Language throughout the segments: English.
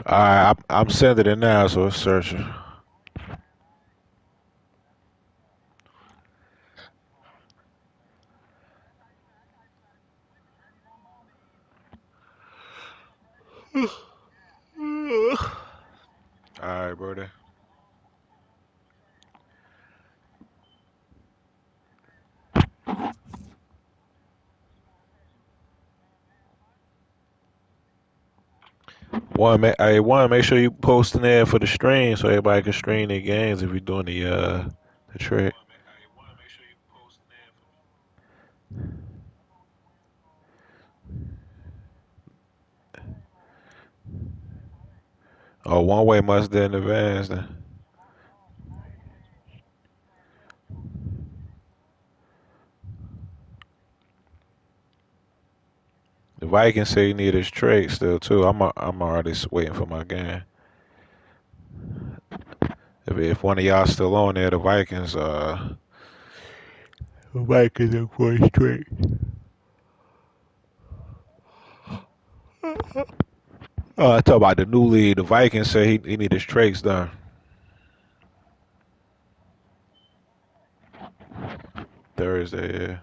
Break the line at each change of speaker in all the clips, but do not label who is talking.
I'm sending it now, so it's searching. All right, brother. Make sure you post in there for the stream so everybody can stream their games if you're doing the trick. Oh, one way must be in advance. Then. The Vikings say you need his trade still too. I'm already waiting for my game. If one of y'all still on there, the Vikings are for his trade. I talk about the new league. The Vikings say he need his trades done Thursday. Yeah.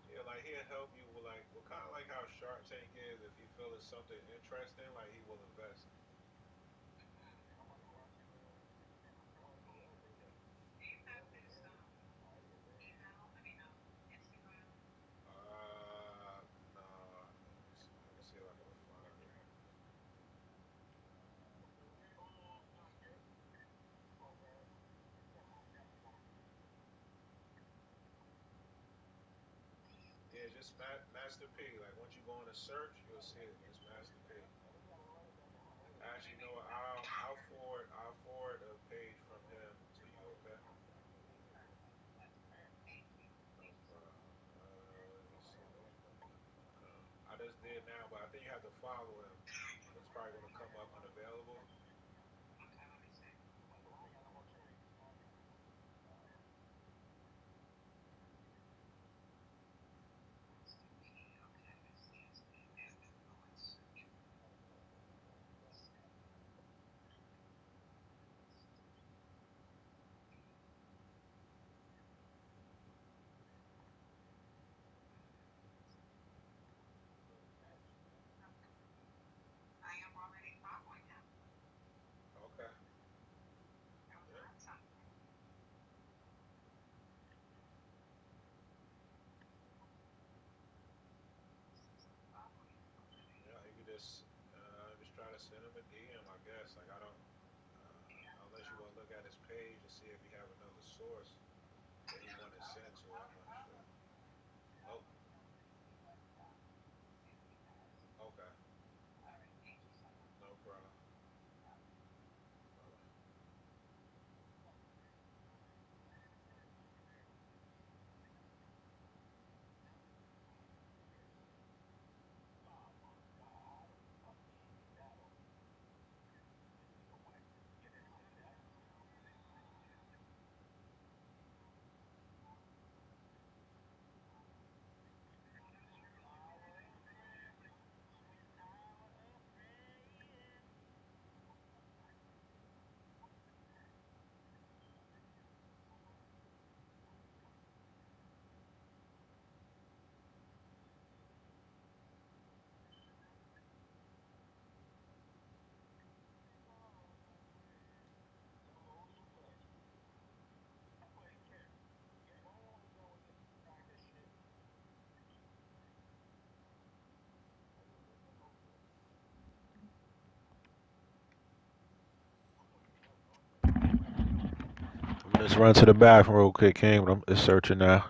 Yeah, like he'll help you with kind of like how Shark Tank is. If he feels something interesting, like he will invest. No. Let me see if I can find it. Yeah, just Master P. Like once you go on a search, you'll see it. It's Master P. Actually, you know what? I'll forward a page from him to you. Okay. No problem. Let me see. I just did now, but I think you have to follow him. It's probably gonna come up unavailable. Okay. Yeah, you could just try to send him a DM. I guess. Like I don't. Unless you want to look at his page and see if he have another source that he want to send to. I'm not sure. Oh, okay. No problem. I'm just run to the bathroom real quick, King. But I'm just searching now.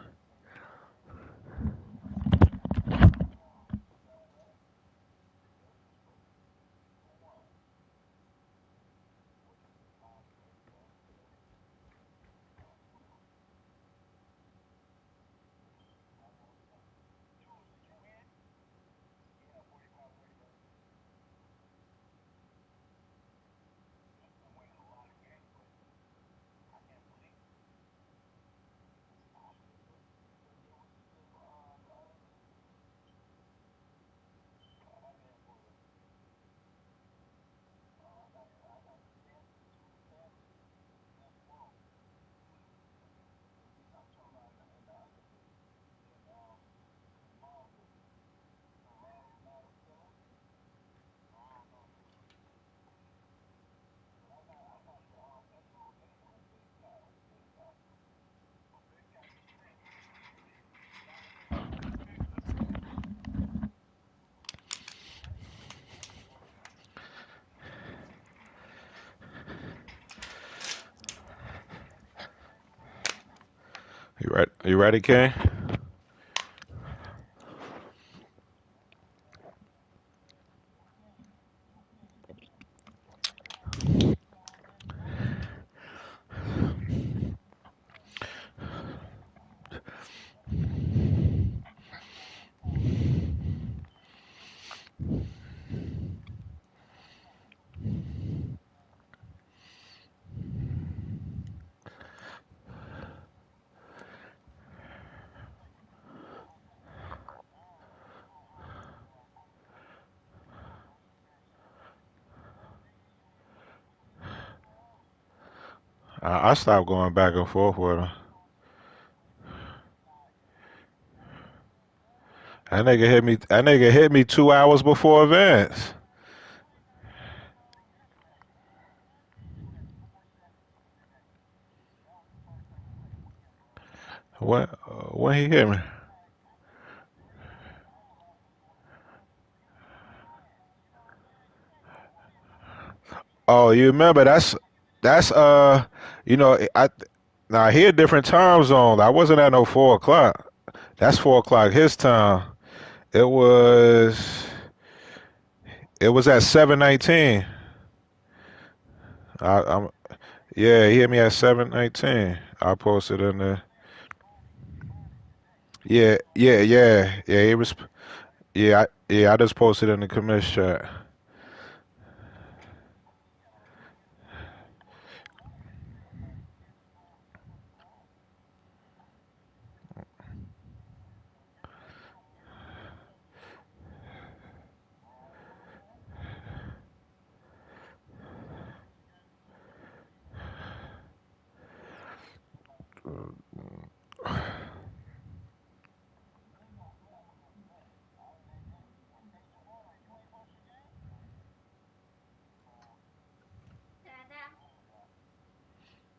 You ready, King? I stopped going back and forth with him. That nigga hit me. That nigga hit me 2 hours before advance. What? When he hit me? Oh, you remember? That's you know, I now he a different time zone. I wasn't at no 4 o'clock. That's 4 o'clock his time. It was it was at 7:19. I'm yeah. He hit me at 7:19. I posted in the yeah. He was yeah. I just posted in the commish chat.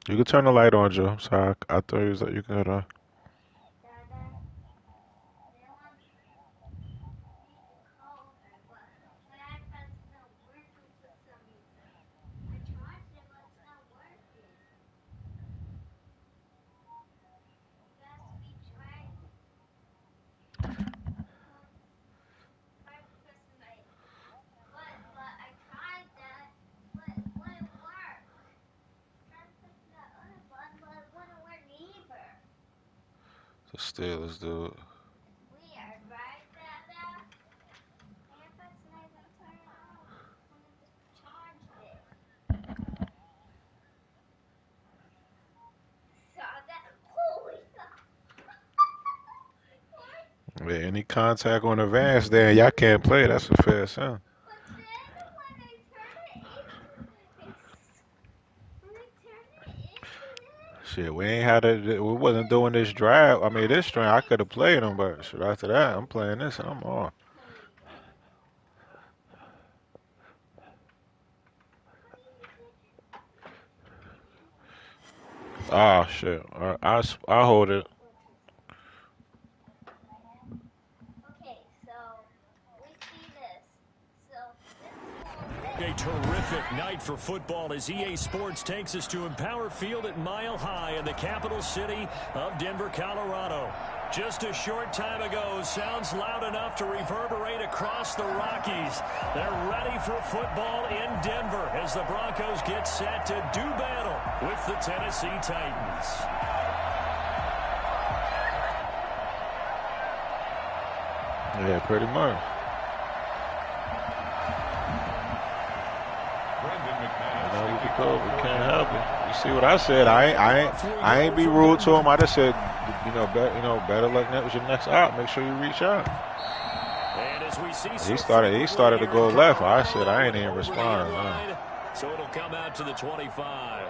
You can turn the light on, Joe. Sorry, I thought you was like you could. The Steelers, dude. Yeah, any contact on advance, then y'all can't play. That's a fair sound. Shit, we ain't had it. We wasn't doing this drive. I mean, this string, I could have played them, but shit, after that, I'm playing this and I'm on. Oh shit. I hold it.
A terrific night for football as EA Sports takes us to Empower Field at Mile High in the capital city of Denver, Colorado. Just a short time ago, sounds loud enough to reverberate across the Rockies. They're ready for football in Denver as the Broncos get set to do battle with the Tennessee Titans.
Yeah, pretty much. We can't help it. You see what I said? I ain't be rude to him. I just said, better luck with your next out. Make sure you reach out.
And as we see,
He started to go left. I said I ain't even responding. Man.
So it'll come out to the 25.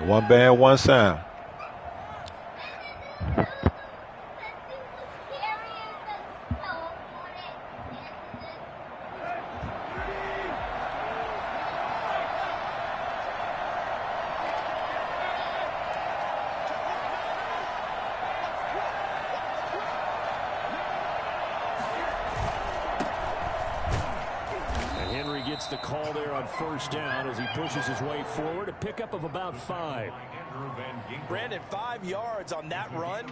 One band, one sound.
the call there on first down as he pushes his way forward. A pickup of about 5.
Brandon, 5 yards on that run.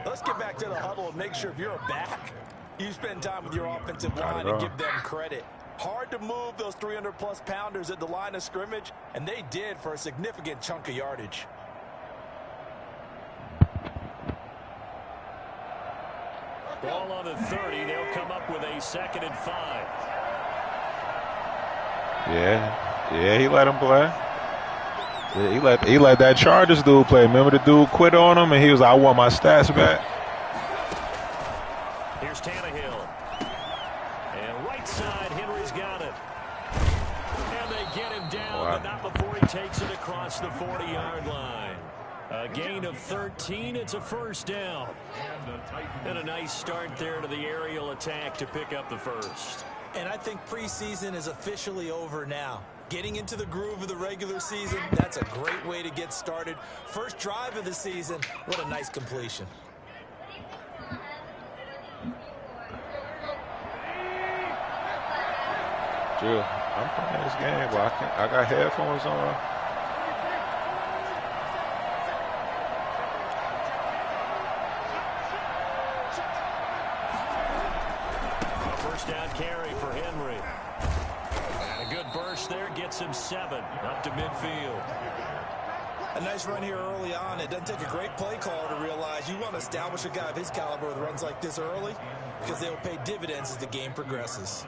Let's get back to the huddle and make sure if you're a back, you spend time with your offensive line and give them credit. Hard to move those 300-plus pounders at the line of scrimmage, and they did for a significant chunk of yardage.
Ball on the 30. They'll come up with a 2nd and 5.
Yeah, he let him play. Yeah, he let that Chargers dude play. Remember the dude quit on him, and he was like, I want my stats back.
Here's Tannehill. And right side, Henry's got it. And they get him down, but not before he takes it across the 40-yard line. A gain of 13. It's a first down. And a nice start there to the aerial attack to pick up the first.
And I think preseason is officially over now. Getting into the groove of the regular season, that's a great way to get started. First drive of the season, what a nice completion.
Drew, I'm playing this game, but I got headphones on.
Down carry for Henry. And a good burst there gets him 7 up to midfield.
A nice run here early on. It doesn't take a great play caller to realize you want to establish a guy of his caliber with runs like this early because they'll pay dividends as the game progresses.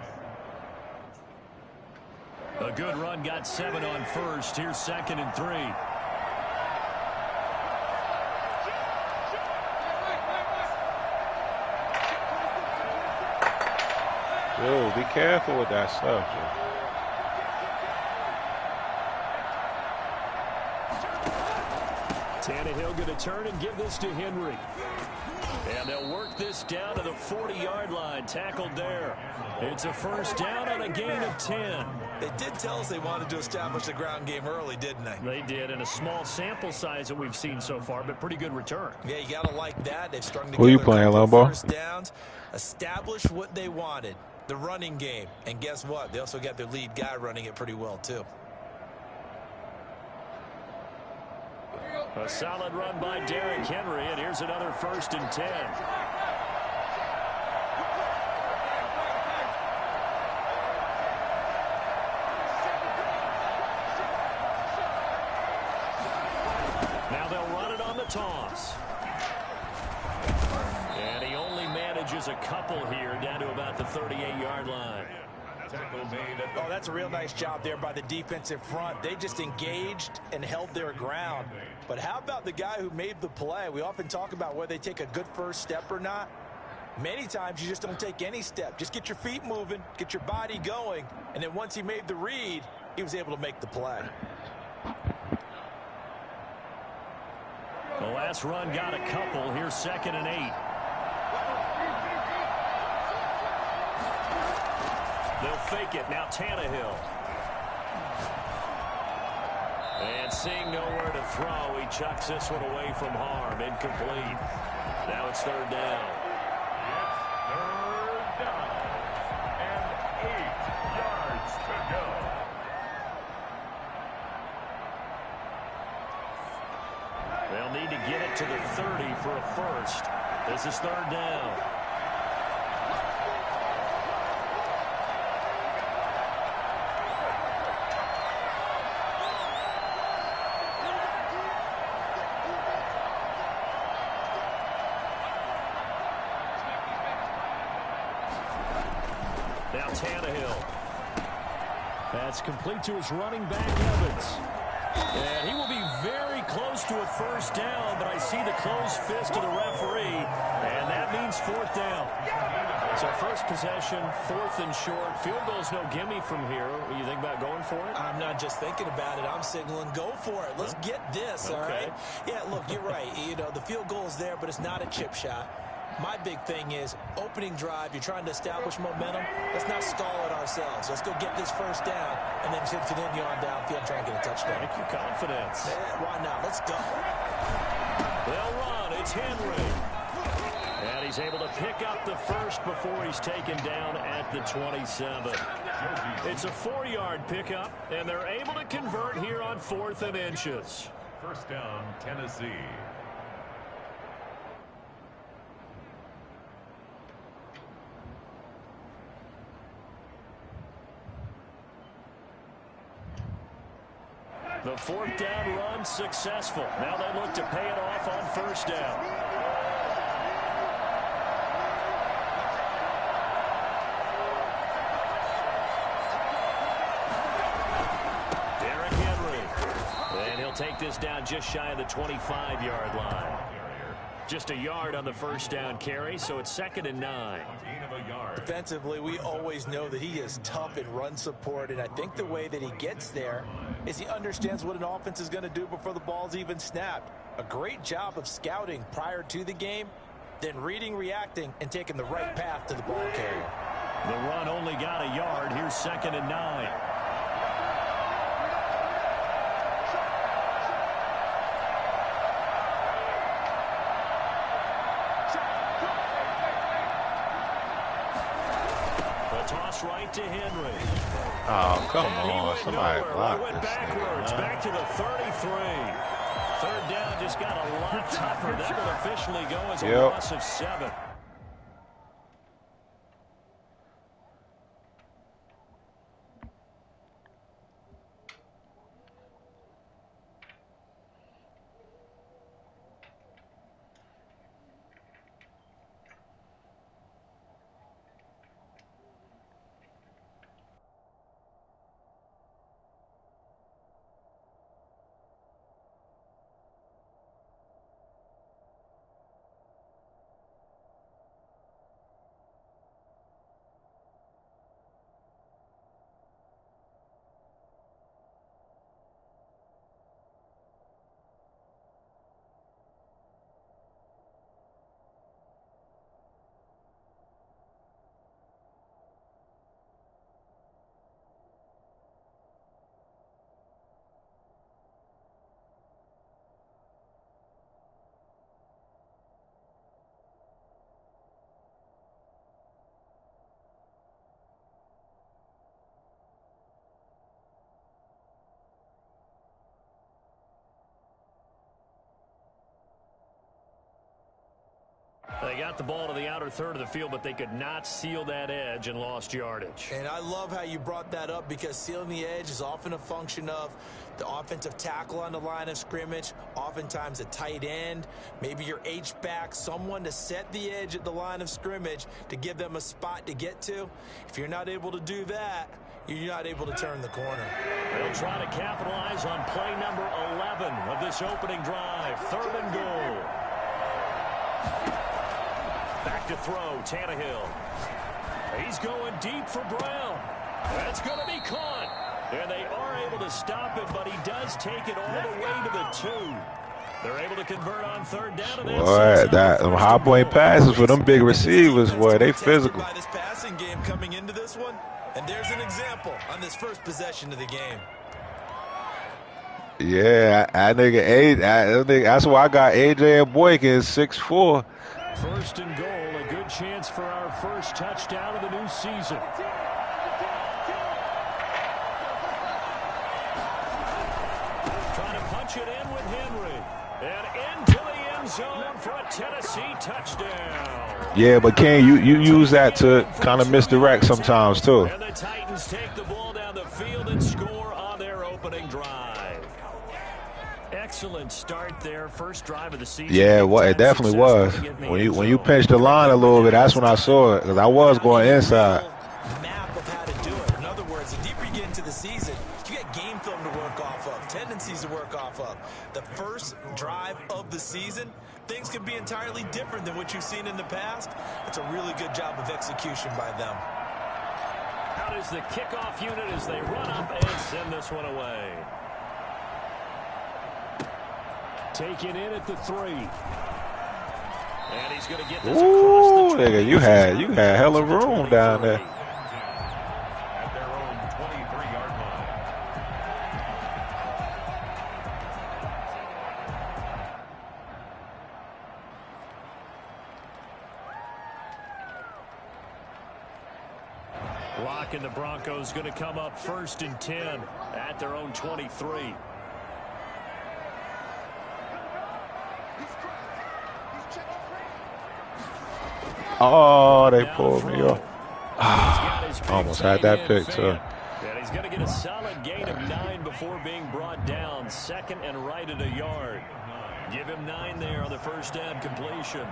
A good run got 7 on first. Here's 2nd and 3.
Dude, be careful with that stuff, dude.
Tannehill going to turn and give this to Henry. And they'll work this down to the 40-yard line. Tackled there. It's a first down and a gain of 10.
They did tell us they wanted to establish the ground game early, didn't they?
They did, and a small sample size that we've seen so far, but pretty good return.
Yeah, you got to like that. They've strung together
Who you playing, Lumbo?
First downs, establish what they wanted, the running game. And guess what? They also got their lead guy running it pretty well, too.
A solid run by Derrick Henry, and here's another 1st and 10. Now they'll run it on the toss. And he only manages a couple here down to about the 38-yard line.
Oh, that's a real nice job there by the defensive front. They just engaged and held their ground. But how about the guy who made the play? We often talk about whether they take a good first step or not. Many times you just don't take any step. Just get your feet moving, get your body going, and then once he made the read, he was able to make the play.
The last run got a couple. Here's 2nd and 8. They'll fake it. Now Tannehill. And seeing nowhere to throw, he chucks this one away from harm. Incomplete. Now it's 3rd down.
It's 3rd down. And 8 yards to go.
They'll need to get it to the 30 for a first. This is 3rd down. Now Tannehill. That's complete to his running back, Evans. And he will be very close to a first down, but I see the closed fist of the referee, and that means 4th down. So first possession, 4th and short. Field goal's no gimme from here. What do you think about going for it?
I'm not just thinking about it. I'm signaling, go for it. Let's get this, all right? Yeah, look, you're right. You know, the field goal's there, but it's not a chip shot. My big thing is opening drive. You're trying to establish momentum. Let's not stall it ourselves. Let's go get this first down, and then continue on downfield and try and get a touchdown.
Thank you, confidence.
Yeah, why not? Let's go.
They'll run. It's Henry. And he's able to pick up the first before he's taken down at the 27. It's a 4-yard pickup, and they're able to convert here on 4th and inches.
First down, Tennessee.
The 4th down run successful. Now they look to pay it off on 1st down. Derrick Henry. And he'll take this down just shy of the 25-yard line. Just a yard on the 1st down carry, so it's 2nd and 9.
Defensively, we always know that he is tough in run support, and I think the way that he gets there is he understands what an offense is going to do before the ball's even snapped. A great job of scouting prior to the game, then reading, reacting, and taking the right path to the ball carrier.
The run only got a yard. Here's 2nd and 9. Right to Henry.
Oh, come on. Somebody blocked
went
this
backwards,
thing,
back to the 33. 3rd down just got a lot tougher. That will officially go as a loss of 7. They got the ball to the outer third of the field, but they could not seal that edge and lost yardage.
And I love how you brought that up, because sealing the edge is often a function of the offensive tackle on the line of scrimmage, oftentimes a tight end, maybe your H-back, someone to set the edge at the line of scrimmage to give them a spot to get to. If you're not able to do that, you're not able to turn the corner.
They'll try to capitalize on play number 11 of this opening drive. 3rd and goal. Back to throw, Tannehill. He's going deep for Brown. That's going to be caught. And they are able to stop it, but he does take it all the way to the 2. They're able to convert on 3rd down. And
boy, them high point passes for them big receivers, boy, they physical.
By this passing game coming into this one, and there's an example on this first possession of the game.
Yeah, I think that's why I got AJ and Boykin 6'4".
1st and goal, a good chance for our first touchdown of the new season. Trying to punch it in with Henry. And into the end zone for a Tennessee touchdown.
Yeah, but Ken, you use that to kind of misdirect sometimes too.
And the Titans take the ball down the field and score on their opening drive. Excellent start there, first drive of the season.
Yeah, well, it definitely was. When you pinched the line a little bit, that's when I saw it, because I was going inside.
Map of how to do it. In other words, the deeper you get into the season, you got game film to work off of, tendencies to work off of. The first drive of the season, things can be entirely different than what you've seen in the past. It's a really good job of execution by them.
Out is the kickoff unit as they run up and send this one away. Taken in at the 3. And he's going to get this across the 20.
Nigga, you had hella room down there.
At their own 23-yard line.
Clock and the Broncos going to come up 1st and 10 at their own 23.
Oh, they pulled me off. Almost had that pick, too.
And he's going to get a solid gain of 9 before being brought down. 2nd and right at a yard. Give him 9 there on the first down completion.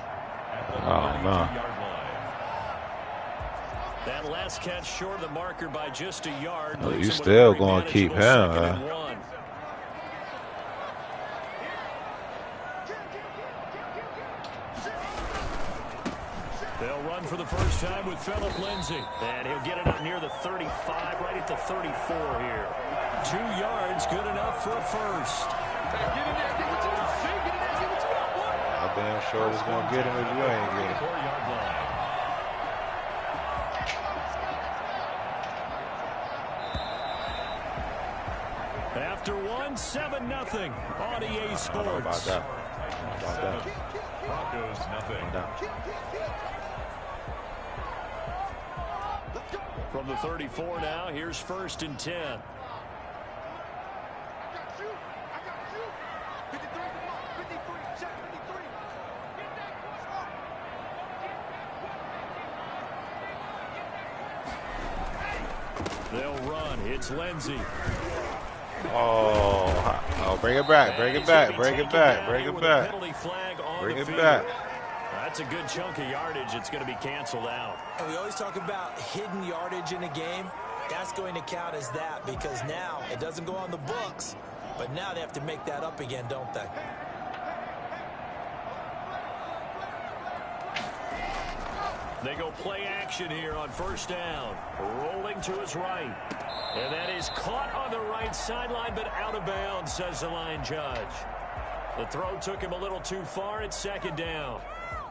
Oh, no.
That last catch short of the marker by just a yard.
Oh, you still going to keep him, huh?
They'll run for the first time with Phillip Lindsay. And he'll get it up near the 35, right at the 34 here. 2 yards, good enough for a first.
I'm damn sure it's going to get him if you ain't get him.
After 1, 7-0 on EA Sports.
How about that?
Broncos nothing.
From the 34 now, here's 1st and 10. They'll run. It's Lindsay.
Oh, bring it back, bring it back, bring it back, bring it back. Bring it back.
That's a good chunk of yardage. It's going to be canceled out.
And we always talk about hidden yardage in a game. That's going to count as that because now it doesn't go on the books, but now they have to make that up again, don't they?
They go play action here on first down. Rolling to his right. And that is caught on the right sideline, but out of bounds, says the line judge. The throw took him a little too far. It's 2nd down.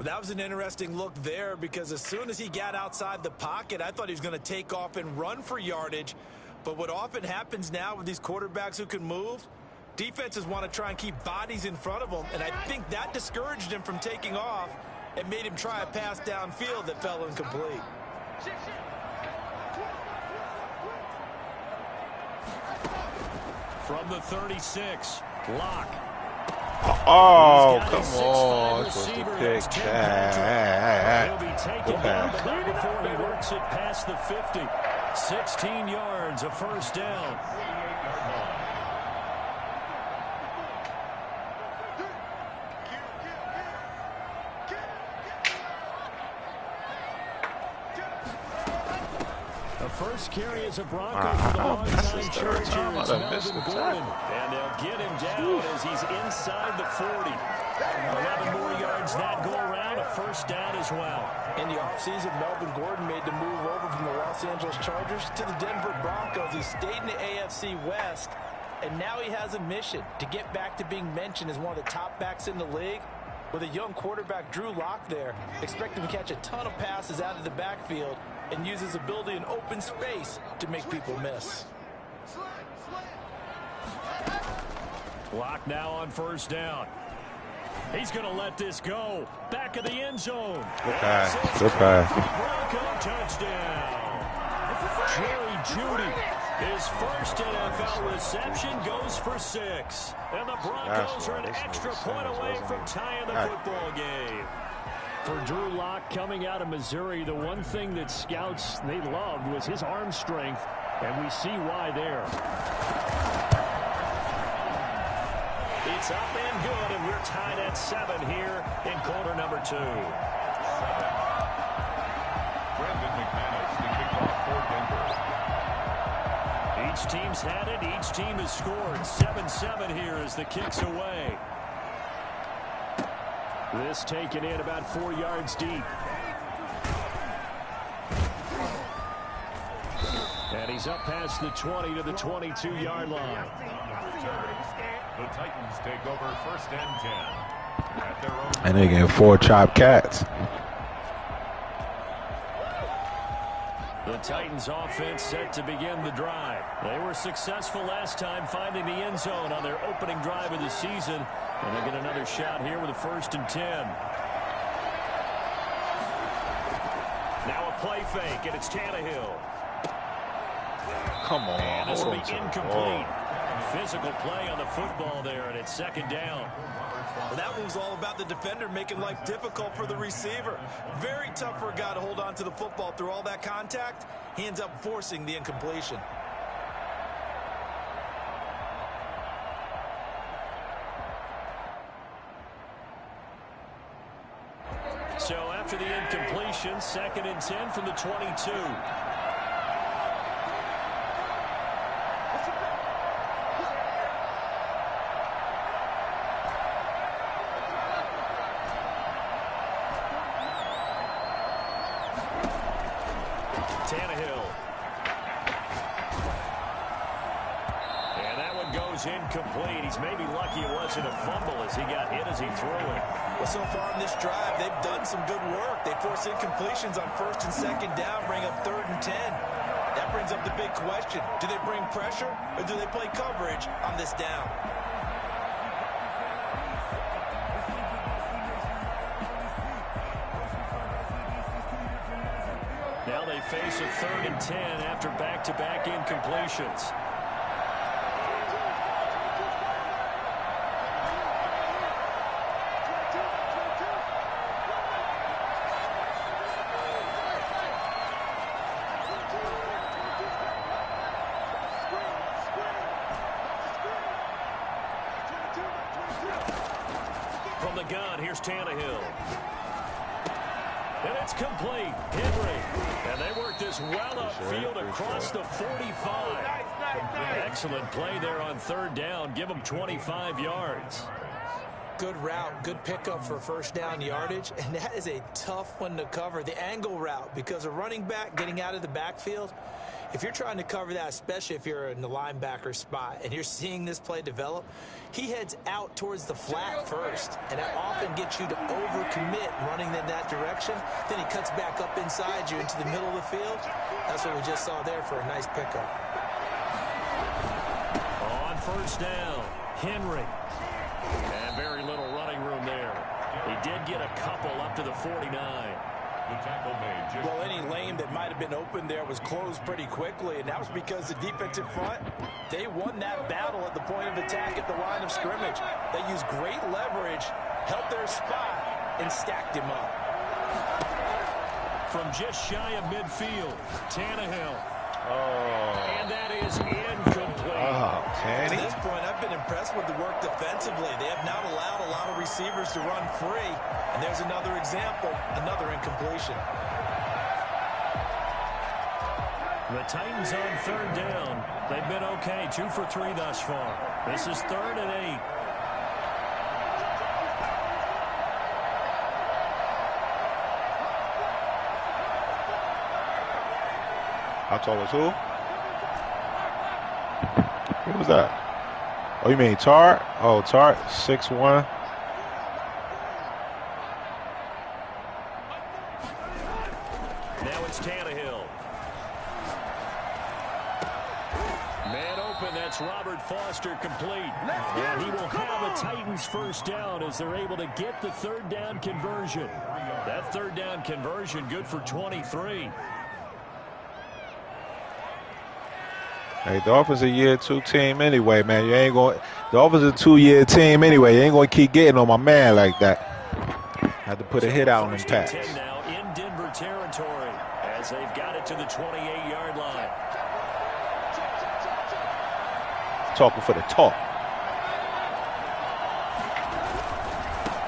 That was an interesting look there because as soon as he got outside the pocket, I thought he was going to take off and run for yardage. But what often happens now with these quarterbacks who can move, defenses want to try and keep bodies in front of them, and I think that discouraged him from taking off and made him try a pass downfield that fell incomplete.
From the 36, Locke.
Oh, come on. It's supposed to pick that.
He'll be taken down, but not before he works it past the 50. 16 yards, a first down. The first carry is a Bronco for the long-time Chargers, Melvin Gordon. And they'll get him down as he's inside the 40. 11 more yards that go around, a first down as well.
In the offseason, Melvin Gordon made the move over from the Los Angeles Chargers to the Denver Broncos. He stayed in the AFC West, and now he has a mission to get back to being mentioned as one of the top backs in the league. With a young quarterback, Drew Lock there, expect him to catch a ton of passes out of the backfield and use his ability in open space to make people miss.
Lock now on first down. He's going to let this go. Back of the end zone.
Good pass. Good pass.
Bronco touchdown. Jerry Jeudy, his first NFL reception, goes for 6. And the Broncos are an extra point away from tying the football game. For Drew Lock coming out of Missouri, the one thing that scouts they loved was his arm strength, and we see why there. It's up and good, and we're tied at 7 here in quarter number 2.
Brandon McManus to kick off for Denver.
Each team's had it. Each team has scored. 7-7 here as the kick's away. This taken in about 4 yards deep. And he's up past the 20 to the 22-yard line.
The Titans take over 1st and 10. At their own.
And they get 4 chopped cats.
The Titans offense set to begin the drive. They were successful last time finding the end zone on their opening drive of the season. And they get another shot here with a 1st and 10. Now a play fake, and it's Tannehill.
come on.
And this will be
Hold on.
incomplete. Physical play on the football there, and it's second down.
Well, that one was all about the defender making life difficult for the receiver. Very tough for a guy to hold on to the football through all that contact. He ends up forcing the incompletion.
So after the incompletion, 2nd and 10 from the 22. Tannehill. And that one goes incomplete. He's maybe lucky it wasn't a fumble as he got hit as he threw it.
Well, so far in this drive, they've done some good work. They force incompletions on 1st and 2nd down, bring up 3rd and 10. That brings up the big question. Do they bring pressure or do they play coverage on this down?
Now they face a 3rd and 10 after back-to-back incompletions. From the gun, here's Tannehill. And it's complete. Henry. And they work this well upfield across the 45. Excellent play there on 3rd down. Give them 25 yards.
Good route, good pickup for 1st down yardage, and that is a tough one to cover, the angle route, because a running back getting out of the backfield, if you're trying to cover that, especially if you're in the linebacker spot and you're seeing this play develop, he heads out towards the flat first, and that often gets you to overcommit running in that direction. Then he cuts back up inside you into the middle of the field. That's what we just saw there for a nice pickup.
On 1st down, Henry. And very little running room there. He did get a couple up to the 49.
Well, any lane that might have been open there was closed pretty quickly, and that was because the defensive front, they won that battle at the point of attack at the line of scrimmage. They used great leverage, held their spot, and stacked him up.
From just shy of midfield, Tannehill.
Oh.
And that is incomplete.
Oh,
To this point, I've been impressed with the work defensively. They have not allowed a lot of receivers to run free. And there's another example, another incompletion.
The Titans on 3rd down. They've been okay, 2 for 3 thus far. This is 3rd and 8.
How tall was who? Who was that? Oh, you mean Tart? Oh, Tart, 6'1".
Now it's Tannehill. Man open, that's Robert Foster complete. And he will have a Titans 1st down as they're able to get the 3rd down conversion. That 3rd down conversion good for 23.
Hey, the Dolphins a year 2 team anyway, man. You ain't going. The Dolphins a 2-year team anyway. You ain't going to keep getting on my man like that. Had to put a hit out on them Pats.
1st and 10 now in Denver territory as they've got it to the 28-yard line.
Talking for the talk.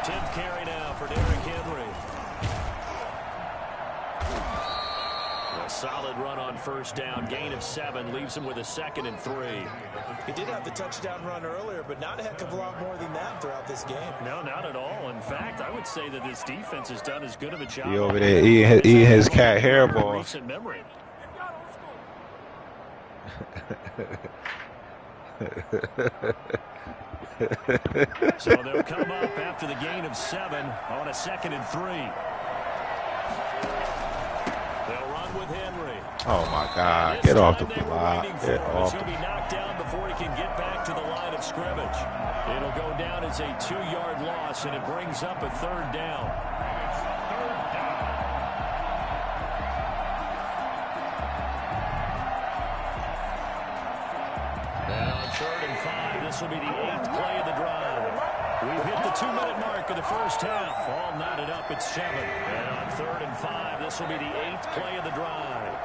10th carry now for Derrick Henry. A solid run on 1st down. Gain of 7 leaves him with a 2nd and 3.
He did have the touchdown run earlier, but not a heck of a lot more than that throughout this game.
No, not at all. In fact, I would say that this defense has done as good of a job.
He over there eating his cat hairball.
Recent memory. So they'll come up after the gain of 7 on a 2nd and 3. They'll run with Henry.
Oh my God! Get off the block. Get off.
He'll be knocked down before he can get back to the line of scrimmage. It'll go down as a 2-yard loss, and it brings up a 3rd down. This will be the 8th play of the drive. We've hit the 2-minute mark of the first half. All knotted up at 7. And on 3rd and 5, this will be the 8th play of the drive.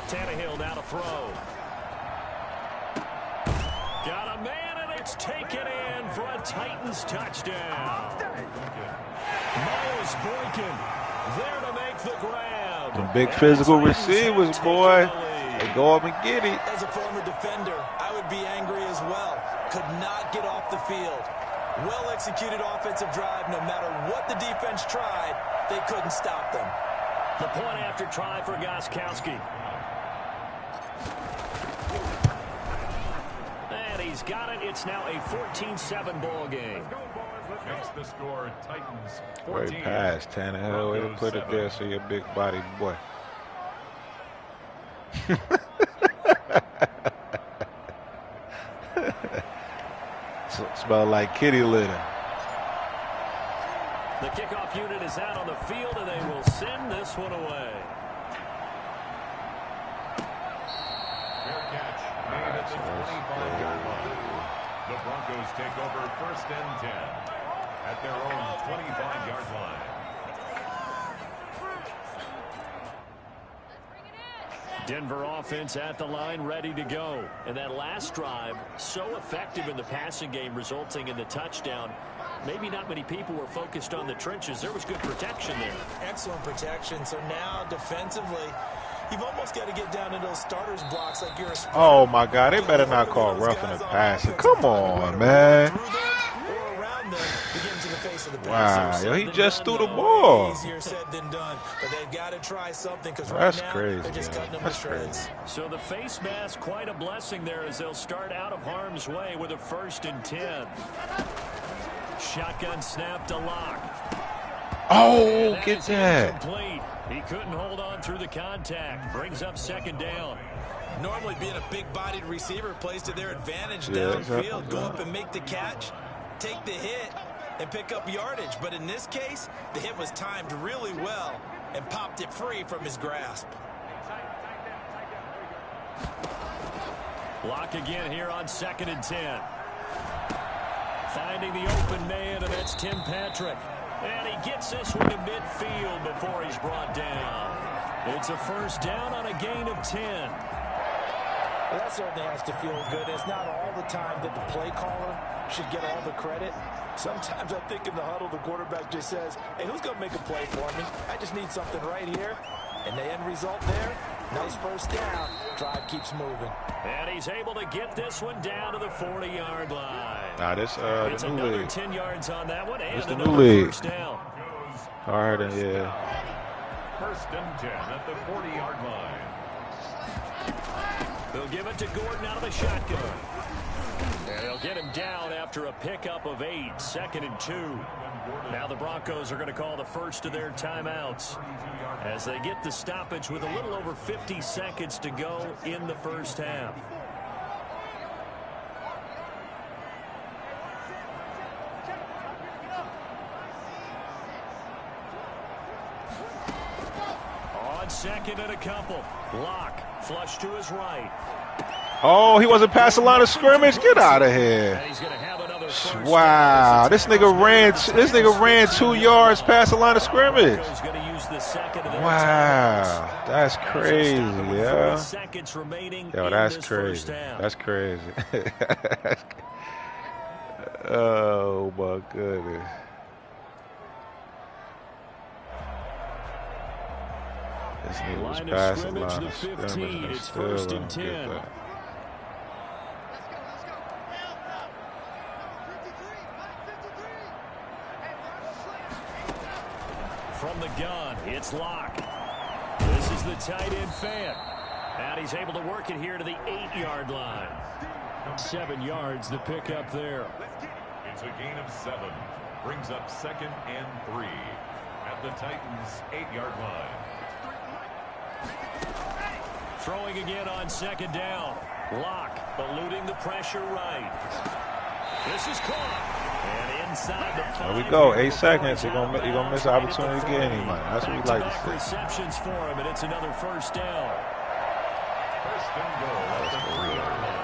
Tannehill now to throw. Got a man, and it's taken in for a Titans touchdown. Miles Boykin there to make the grab.
Some big physical receivers, boy. They go up and get it.
As a former defender, I would be angry as well. Could not get off the field. Well-executed offensive drive. No matter what the defense tried, they couldn't stop them.
The point after try for Gostkowski. And he's got it. It's now a 14-7 ball game.
Makes the score Titans 14.
Great pass, Tannehill. Way to put it there so your big body boy. Smell like kitty litter.
The kickoff unit is out on the field, and they will send this one away.
Fair catch made at the 25-yard line. The Broncos take over 1st and 10 at their own 25-yard line.
Denver offense at the line, ready to go. And that last drive, so effective in the passing game, resulting in the touchdown. Maybe not many people were focused on the trenches. There was good protection there.
Excellent protection. So now defensively, you've almost got to get down to those starters blocks like you're a sprinter.
Oh, my God. They better not call roughing the passer. Come on, man. Wow, yo, he just threw the ball.
Easier said than done, but they've got to try something because
That's
right now
crazy,
they're just cutting them to shreds.
So the face mask, quite a blessing there as they'll start out of harm's way with a 1st and 10. Shotgun snap to Lock.
Oh, get that.
Incomplete. He couldn't hold on through the contact. Brings up 2nd down.
Normally being a big-bodied receiver plays to their advantage
Yeah,
downfield.
exactly.
Go up and make the catch, take the hit, and pick up yardage. But in this case, the hit was timed really well and popped it free from his grasp.
Lock again here on 2nd and 10. Finding the open man, and that's Tim Patrick. And he gets this one to midfield before he's brought down. It's a 1st down on a gain of 10.
Well, that certainly has to feel good. It's not all the time that the play caller should get all the credit. Sometimes I think in the huddle, the quarterback just says, hey, who's going to make a play for me? I just need something right here. And the end result there, nice 1st down. Drive keeps moving.
And he's able to get this one down to the 40-yard line.
Nah, this
it's
the new
another
league.
10 yards on that one, and
It's the new
another
league.
1st down.
All right, yeah.
1st and 10 at the 40-yard line.
They'll give it to Gordon out of the shotgun. And they'll get him down after a pickup of 8, 2nd and 2. Now the Broncos are going to call the first of their timeouts as they get the stoppage with a little over 50 seconds to go in the first half. On 2nd and a couple. Lock, flush to his right.
Oh, he wasn't past the line of scrimmage. Get out of here.
And he's going to have another first
Wow,
down.
this nigga ran 2 yards past the line of scrimmage.
Broncos going to use the second of their
Wow,
timeouts.
that's crazy,
Yeah.
yeah.
Seconds remaining
Yo,
in
that's
this first
crazy.
half.
That's crazy. Oh my goodness. This nigga was
Line of
past the
scrimmage,
line
the
of
15.
scrimmage. and
It's
still
1st
don't
and
get
10.
that.
From the gun, it's Lock. This is the tight end fan. And he's able to work it here to the 8-yard line. 7 yards, the pickup there.
It's a gain of 7. Brings up 2nd and 3 at the Titans' 8-yard line.
Throwing again on 2nd down. Locke eluding the pressure right. This is caught. And inside the 5.
There we go. 8 seconds. You're gonna miss the opportunity to get any money. That's what we like to see.
Receptions for him, and it's another first down.
First and goal at the 3-yard line.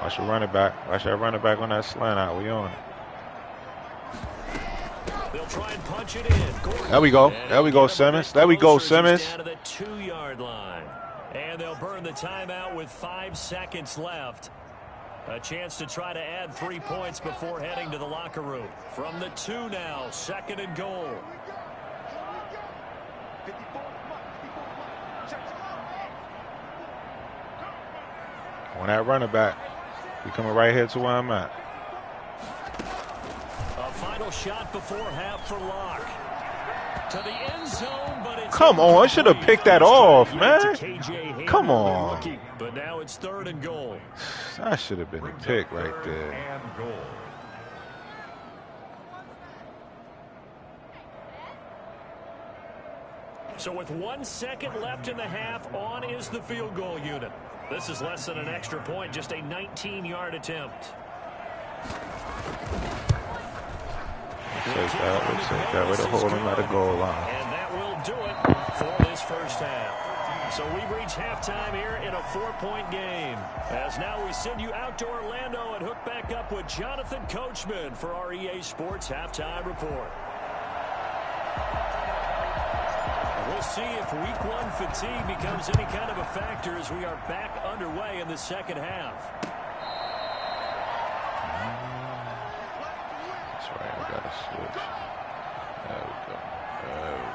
Watch your running back. Watch that running back on that slant out. We on it.
They'll try and punch it in.
There we go. There we go, Simmons. There we go, Simmons.
Down to the 2-yard line. And they'll burn the timeout with 5 seconds left. A chance to try to add 3 points before heading to the locker room. From the 2 now, 2nd and goal.
On that running back. He coming right here to where I'm at.
A final shot before half for Locke. To the end zone, but it's
come on, I should have picked that off, man. Come on.
But now it's 3rd and goal.
That should have been a pick right there.
And goal.
So with 1 second left in the half, on is the field goal unit. This is less than an extra point, just a 19-yard attempt.
We'll take that. Way to hold him at the goal line.
And that will do it for this first half. So we've reached halftime here in a 4-point game. As now we send you out to Orlando and hook back up with Jonathan Coachman for our EA Sports Halftime Report. We'll see if week 1 fatigue becomes any kind of a factor as we are back underway in the second half.
That's right, I got to switch. There we go. There we go.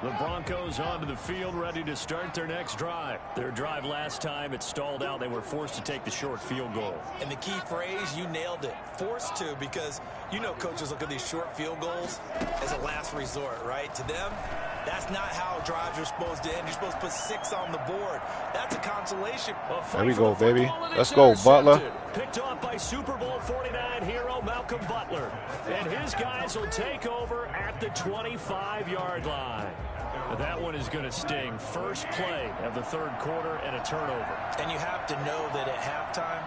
The Broncos onto the field, ready to start their next drive. Their drive last time, it stalled out. They were forced to take the short field goal.
And the key phrase, you nailed it. Forced to, because you know coaches look at these short field goals as a last resort, right? To them, that's not how drives are supposed to end. You're supposed to put 6 on the board. That's a consolation.
There we go, baby. Let's go, Butler.
Picked off by Super Bowl 49 hero Malcolm Butler. And his guys will take over at the 25-yard line. That one is going to sting. First play of the 3rd quarter and a turnover.
And you have to know that at halftime,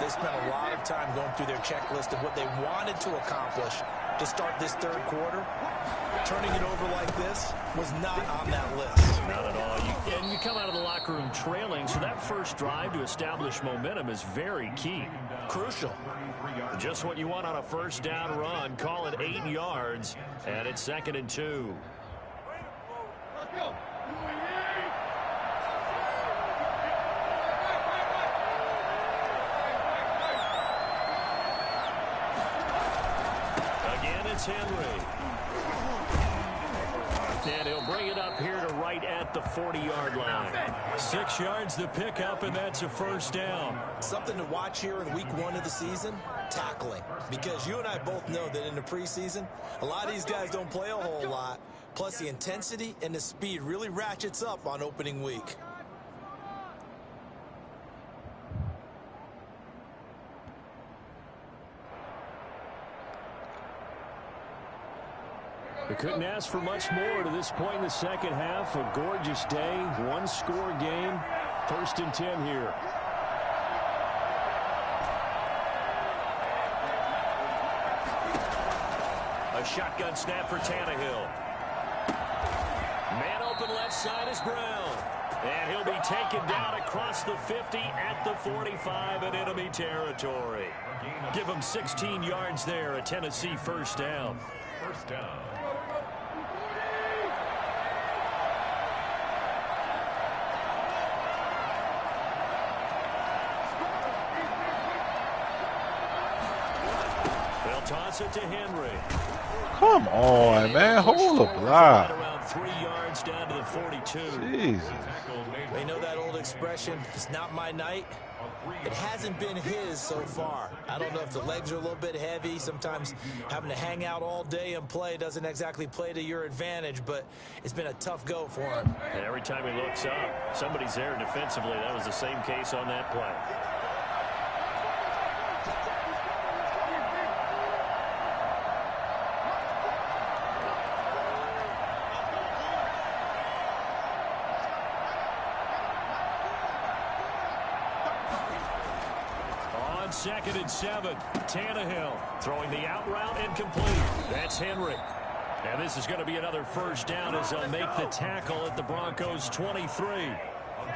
they spent a lot of time going through their checklist of what they wanted to accomplish to start this 3rd quarter. Turning it over like this was not on that list.
Not at all. And you come out of the locker room trailing, so that first drive to establish momentum is very key.
Crucial.
Just what you want on a first down run. Call it 8 yards, and it's 2nd and 2. Again, it's Henry. And he'll bring it up here to right at the 40-yard line. 6 yards the pickup, and that's a first down.
Something to watch here in week 1 of the season, tackling. Because you and I both know that in the preseason, a lot of these guys don't play a whole lot. Plus, the intensity and the speed really ratchets up on opening week.
They couldn't ask for much more to this point in the second half. A gorgeous day, 1-score game. 1st and 10 here. A shotgun snap for Tannehill. Man open left side is Brown. And he'll be taken down across the 50 at the 45 in enemy territory. Give him 16 yards there, a Tennessee first down.
First down.
They'll toss it to Henry.
Come on, man. Hold the block.
Around 3 yards down to the 42.
Jesus.
You know that old expression, it's not my night? It hasn't been his so far. I don't know if the legs are a little bit heavy. Sometimes having to hang out all day and play doesn't exactly play to your advantage, but it's been a tough go for him.
And every time he looks up, somebody's there defensively. That was the same case on that play. 2nd and 7. Tannehill throwing the out route incomplete. That's Henry. And this is going to be another first down as they'll make the tackle at the Broncos 23.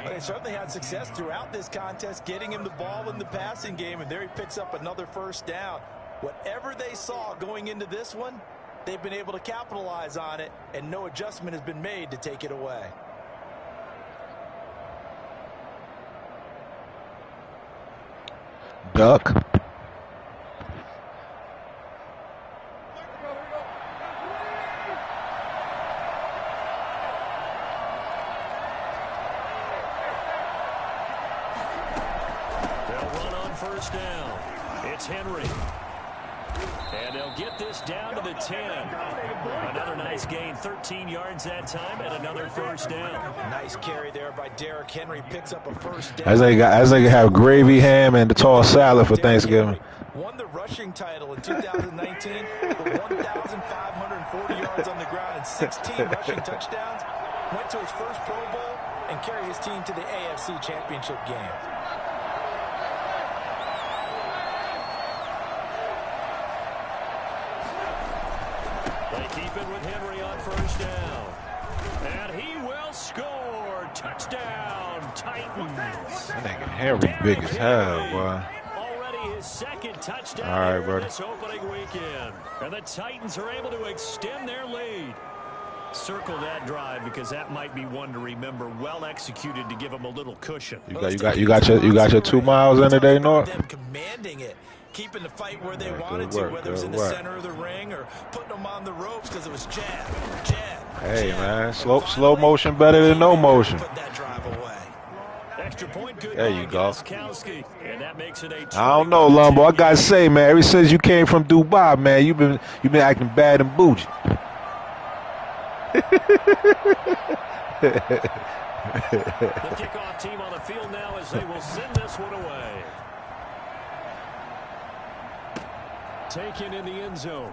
They certainly had success throughout this contest, getting him the ball in the passing game, and there he picks up another first down. Whatever they saw going into this one, they've been able to capitalize on it, and no adjustment has been made to take it away.
Duck.
First down. It's Henry. And they'll get this down to the 10. Another nice gain, 13 yards that time, and another first down.
Nice carry there by Derrick Henry. Picks up a first down.
As they have gravy, ham, and the tall salad for Thanksgiving.
Won the rushing title in 2019 with 1,540 yards on the ground and 16 rushing touchdowns. Went to his first Pro Bowl and carried his team to the AFC Championship game.
Keep it with Henry on first down. And he will score. Touchdown, Titans.
That nigga Henry big as hell, boy.
Already his 2nd touchdown
all right,
here this opening weekend. And the Titans are able to extend their lead. Circle that drive because that might be one to remember. Well executed to give them a little cushion.
You got your 2 miles in today, North?
Them commanding it. Keeping the fight where they wanted to, whether it was in the center of the ring or putting them on the ropes because it was jab.
Hey, man, slow motion better than no motion.
Put that drive away.
Extra point, good.
There you go.
And that makes it a
I don't know, Lumbo. I gotta say, man, ever since you came from Dubai, man, you've been acting bad and bougie.
The kickoff team on the field now as they will send this one away. Taken in the end zone.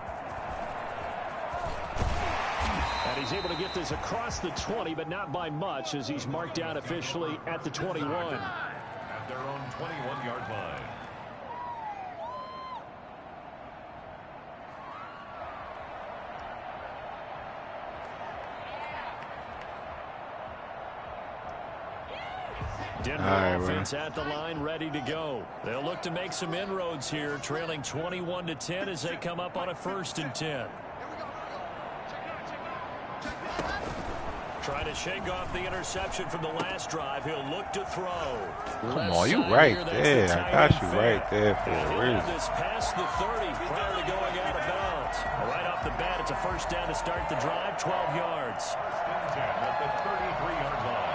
And he's able to get this across the 20, but not by much as he's marked down officially at the 21.
At their own 21-yard line.
Denver offense at the line, ready to go. They'll look to make some inroads here, trailing 21-10 as they come up on a 1st and 10. Trying to shake off the interception from the last drive. He'll look to throw.
Come on, you right there. I got you right there for a reason.
This past the 30 prior to going out of bounds. Right off the bat, it's a first down to start the drive, 12 yards.
At the 33-yard line.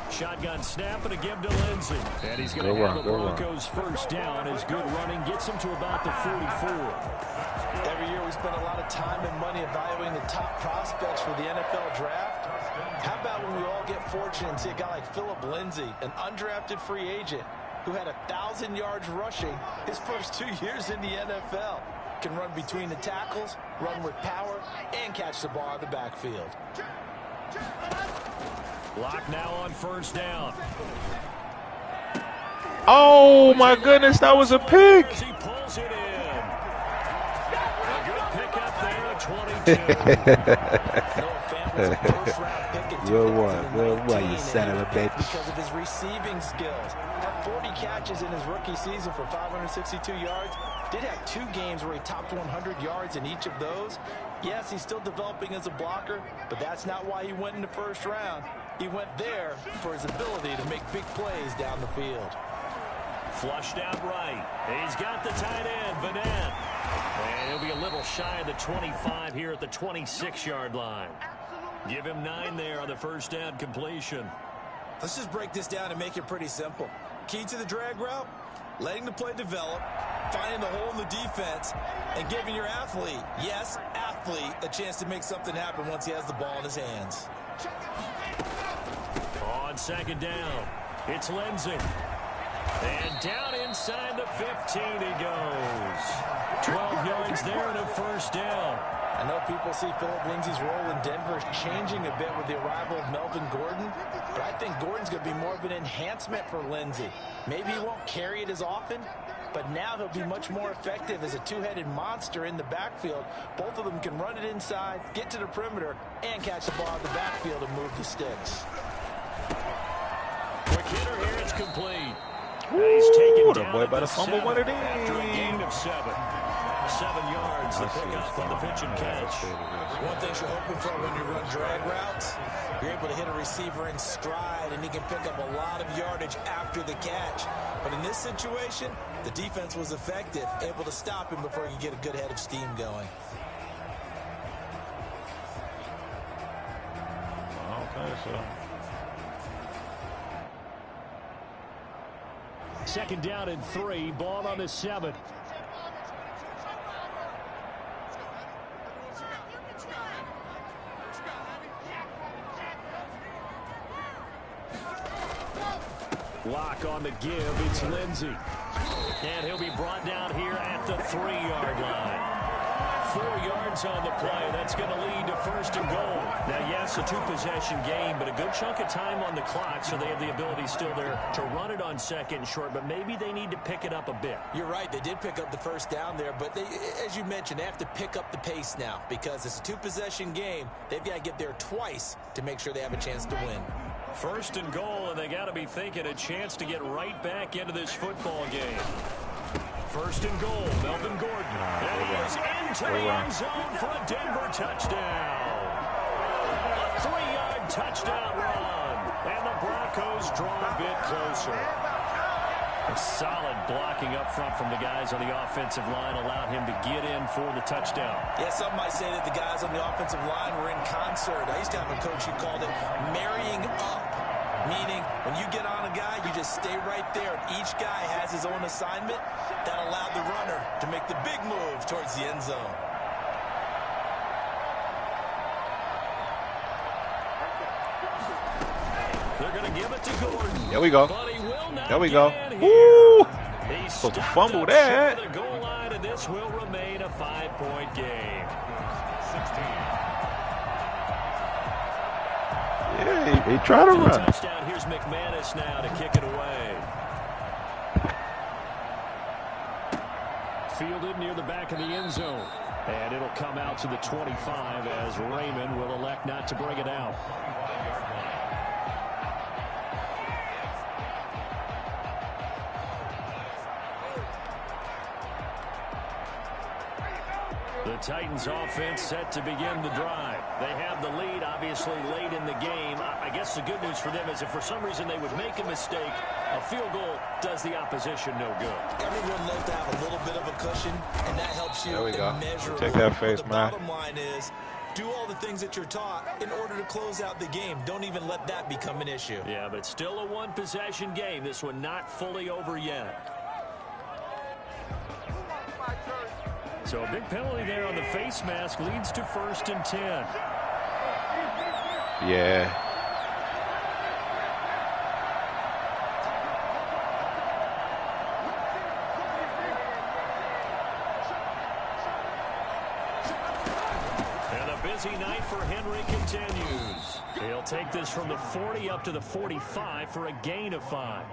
Shotgun snap and a give to Lindsey. And he's going to have the Broncos first down as good running gets him to about the 44.
Every year we spend a lot of time and money evaluating the top prospects for the NFL draft. How about when we all get fortunate and see a guy like Philip Lindsay, an undrafted free agent who had 1,000 yards rushing his first 2 years in the NFL. Can run between the tackles, run with power, and catch the ball in the backfield.
Lock now on first down.
Oh, my goodness, that was a pick.
He pulls it in. A good pick up there, 22.
Good one, you son of a bitch.
Because of his receiving skills. Had 40 catches in his rookie season for 562 yards. Did have 2 games where he topped 100 yards in each of those. Yes, he's still developing as a blocker, but that's not why he went in the first round. He went there for his ability to make big plays down the field.
Flushed out right. He's got the tight end, Vanette. And he'll be a little shy of the 25 here at the 26-yard line. Give him 9 there on the first down completion.
Let's just break this down and make it pretty simple. Key to the drag route, letting the play develop, finding the hole in the defense, and giving your athlete, yes, athlete, hopefully a chance to make something happen once he has the ball in his hands.
On second down, it's Lindsay. And down inside the 15 he goes. 12 yards there and a first down.
I know people see Phillip Lindsay's role in Denver changing a bit with the arrival of Melvin Gordon, but I think Gordon's going to be more of an enhancement for Lindsay. Maybe he won't carry it as often, but now he'll be much more effective as a two-headed monster in the backfield. Both of them can run it inside, get to the perimeter, and catch the ball in the backfield and move the sticks.
Quick hitter here, it's complete. He's taken down
boy better fumble one of these.
After a gain of 7. 7 yards, the pickup on the pitch and catch.
One thing you're hoping for when you run drag routes, you're able to hit a receiver in stride, and he can pick up a lot of yardage after the catch. But in this situation, the defense was effective, able to stop him before he could get a good head of steam going.
Okay, so.
Second down and 3, ball on the 7. Lock on the give, it's Lindsay. And he'll be brought down here at the 3-yard line. 4 yards on the play. That's going to lead to first and goal. Now, yes, a 2-possession game, but a good chunk of time on the clock, so they have the ability still there to run it on second and short, but maybe they need to pick it up a bit.
You're right. They did pick up the first down there, but they, as you mentioned, they have to pick up the pace now because it's a 2-possession game. They've got to get there twice to make sure they have a chance to win.
First and goal, and they got to be thinking a chance to get right back into this football game. First and goal, Melvin Gordon. And he is into the end zone for a Denver touchdown. A 3-yard touchdown run. And the Broncos draw a bit closer. A solid blocking up front from the guys on the offensive line allowed him to get in for the touchdown.
Yeah, some might say that the guys on the offensive line were in concert. I used to have a coach who called it marrying up. Meaning, when you get on a guy, you just stay right there. And each guy has his own assignment. That allowed the runner to make the big move towards the end zone.
They're going to give it to Gordon.
There we go.
But he will not
there we go.
Woo!
He's supposed to fumble that.
The goal line, and this will remain a 5-point game. 16.
Yeah, he tried to run.
Touchdown. Here's McManus now to kick it away. Fielded near the back of the end zone. And it'll come out to the 25 as Raymond will elect not to bring it out. The Titans offense set to begin the drive. They have the lead, obviously, late in the game. I guess the good news for them is if for some reason they would make a mistake, a field goal does the opposition no good.
Everyone loves to have a little bit of a cushion, and that helps you immeasurably.
Take that face, man.
The bottom line is, do all the things that you're taught in order to close out the game. Don't even let that become an issue.
Yeah, but still a one-possession game. This one not fully over yet. So a big penalty there on the face mask leads to 1st and 10.
Yeah.
And a busy night for Henry continues. He'll take this from the 40 up to the 45 for a gain of 5.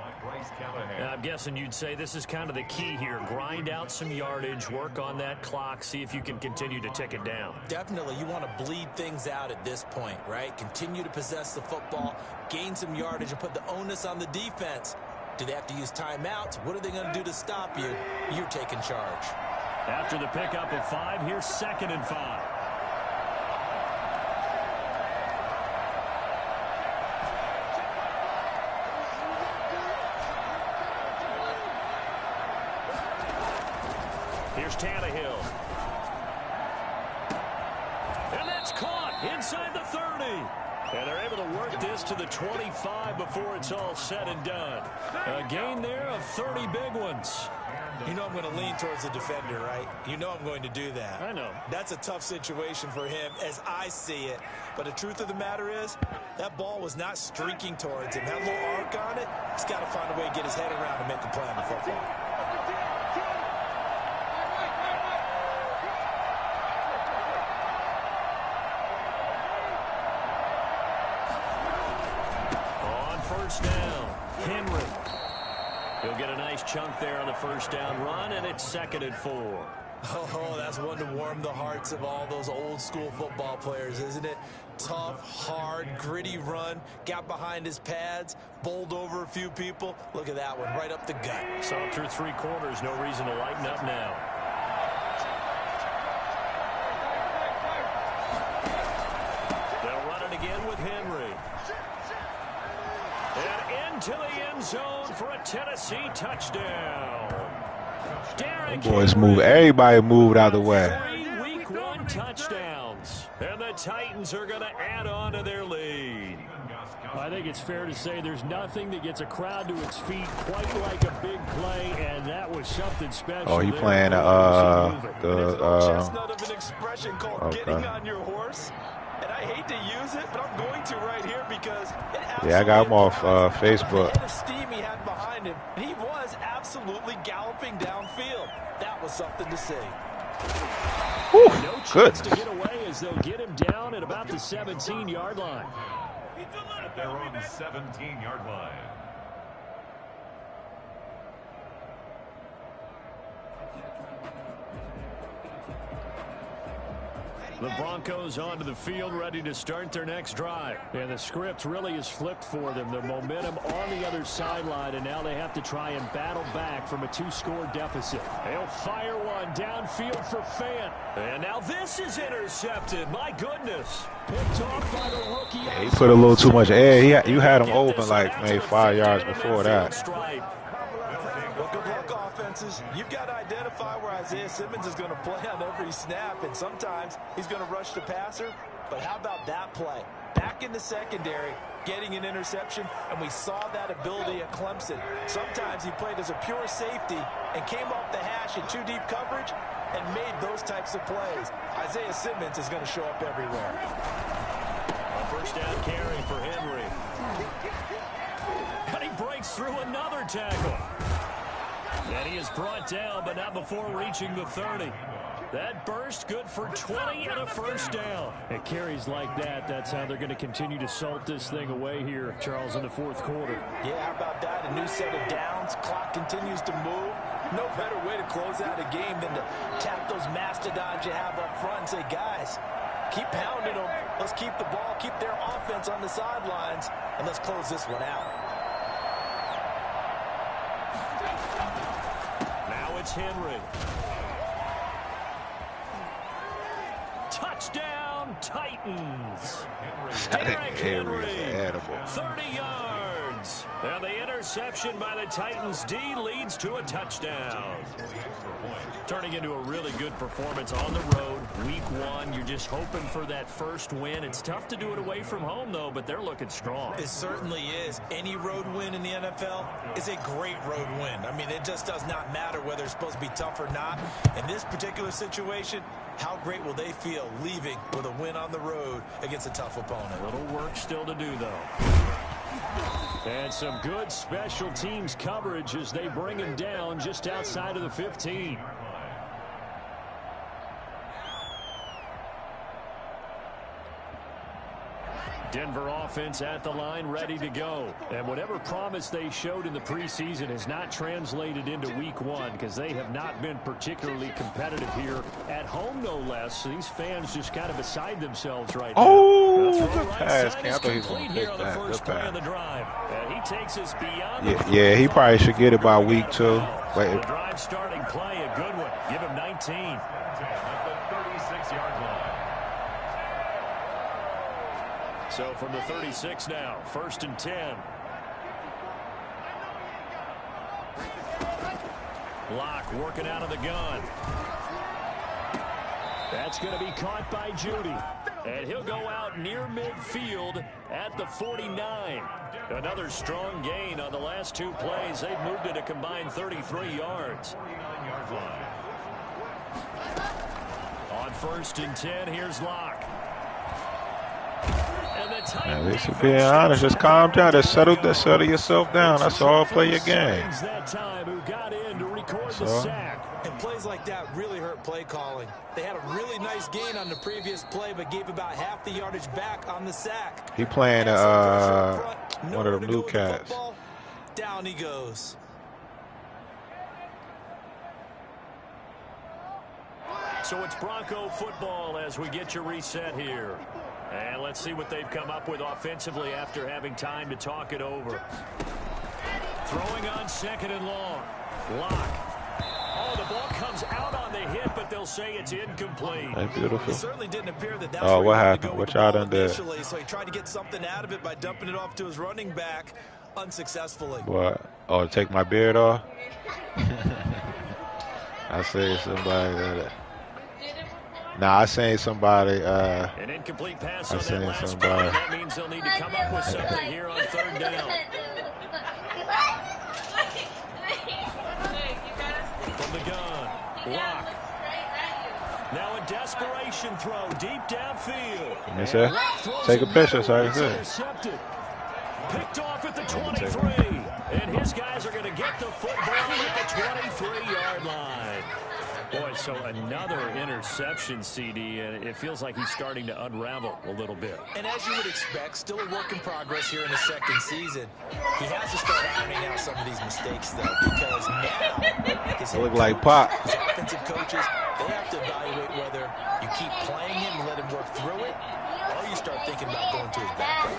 And I'm guessing you'd say this is kind of the key here. Grind out some yardage, work on that clock, see if you can continue to tick it down.
Definitely. You want to bleed things out at this point, right? Continue to possess the football, gain some yardage, and put the onus on the defense. Do they have to use timeouts? What are they going to do to stop you? You're taking charge.
After the pickup of 5, here's 2nd and 5. Here's Tannehill. And that's caught inside the 30. And they're able to work this to the 25 before it's all said and done. A gain there of 30 big ones.
You know I'm going to lean towards the defender, right? You know I'm going to do that.
I know.
That's a tough situation for him as I see it. But the truth of the matter is, that ball was not streaking towards him. That little arc on it, he's got to find a way to get his head around and make the play on the football.
On first down, Henry. He'll get a nice chunk there on the first down run, and it's 2nd and 4.
Oh, that's one to warm the hearts of all those old school football players, isn't it? Tough, hard, gritty run, got behind his pads, bowled over a few people. Look at that one, right up the gut.
Saw through 3 quarters, no reason to lighten up now. They'll run it again with Henry. And into the end zone for a Tennessee touchdown. Derrick
Boys move. Everybody moved out of the way.
3 Week 1 touchdowns. And the Titans are going to add on to their lead. I think it's fair to say there's nothing that gets a crowd to its feet quite like a big play, and that was something special.
Oh, he playing
chestnut of an expression called getting on your horse. And I hate to use it, but I'm going to right here because it
I got him off Facebook.
The steam he had behind him, and he was absolutely galloping downfield. That was something to see.
Whew,
No chance
goodness.
to get away as they'll get him down at about the 17-yard line.
At their own 17-yard line.
The Broncos onto the field, ready to start their next drive. And the script really is flipped for them. The momentum on the other sideline, and now they have to try and battle back from a 2-score deficit. They'll fire one downfield for Fant. And now this is intercepted. My goodness. Picked off by the rookie.
Yeah, he put a little too much air. You had him open like maybe 5 yards before that.
Well, good luck, offenses. You've got to identify where Isaiah Simmons is going to play on every snap, and sometimes he's going to rush the passer. But how about that play? Back in the secondary, getting an interception, and we saw that ability at Clemson. Sometimes he played as a pure safety and came off the hash in 2 deep coverage and made those types of plays. Isaiah Simmons is going to show up everywhere.
A first down carry for Henry. And he breaks through another tackle. And he is brought down, but not before reaching the 30. That burst good for 20 and a first down. It carries like that. That's how they're going to continue to salt this thing away here, Charles, in the 4th quarter.
Yeah, how about that? A new set of downs. Clock continues to move. No better way to close out a game than to tap those mastodons you have up front and say, guys, keep pounding them. Let's keep the ball, keep their offense on the sidelines, and let's close this one out.
Now it's Henry. Touchdown, Titans. Derrick Henry, 30 yards. And the interception by the Titans D leads to a touchdown. Turning into a really good performance on the road. Week 1, you're just hoping for that first win. It's tough to do it away from home, though, but they're looking strong.
It certainly is. Any road win in the NFL is a great road win. I mean, it just does not matter whether it's supposed to be tough or not. In this particular situation, how great will they feel leaving with a win on the road against a tough opponent?
A little work still to do, though. And some good special teams coverage as they bring him down just outside of the 15. Denver offense at the line, ready to go. And whatever promise they showed in the preseason has not translated into week 1 because they have not been particularly competitive here at home, no less. So these fans just kind of beside themselves right now.
Oh,
The
good
right
pass.
side
I
is
thought he was
complete
going to
here
take
on the
that.
first
Good
play of the
pass.
drive. And he takes us beyond
Yeah, he probably should get it by week 2.
the drive starting play, a good one. Give him 19.
At the 36-yard line.
So from the 36 now, 1st and 10. Locke working out of the gun. That's going to be caught by Judy. And he'll go out near midfield at the 49. Another strong gain on the last 2 plays. They've moved it a combined 33 yards. On 1st and 10, here's Locke.
At least if being honest, just calm down. Just settle yourself down. That's all. Play your game.
That time who got in to record the sack.
And plays like that really hurt play calling. They had a really nice gain on the previous play, but gave about half the yardage back on the sack.
He playing one of them new cats.
Down he goes.
So it's Bronco football as we get your reset here. And let's see what they've come up with offensively after having time to talk it over. Throwing on 2nd and long. Locke. Oh, the ball comes out on the hit, but they'll say it's incomplete.
That's beautiful.
It certainly didn't appear that that's
what happened? What y'all done did?
So he tried to get something out of it by dumping it off to his running back unsuccessfully.
What? Oh, take my beard off? I say somebody that. Nah, I seen somebody.
An incomplete pass on that last play. That means they'll need to come up with something here on 3rd down. From the gun, Locke. Now a desperation throw deep downfield.
Miss it. Take a picture, so I can see.
Intercepted. Picked off at the 23. And his guys are going to get the football at the 23-yard line. Boy, so another interception, CD, and it feels like he's starting to unravel a little bit.
And as you would expect, still a work in progress here in his 2nd season. He has to start ironing out some of these mistakes, though, because now his
look like Pop.
His offensive coaches, they have to evaluate whether you keep playing him and let him work through it, or you start thinking about going to his backup.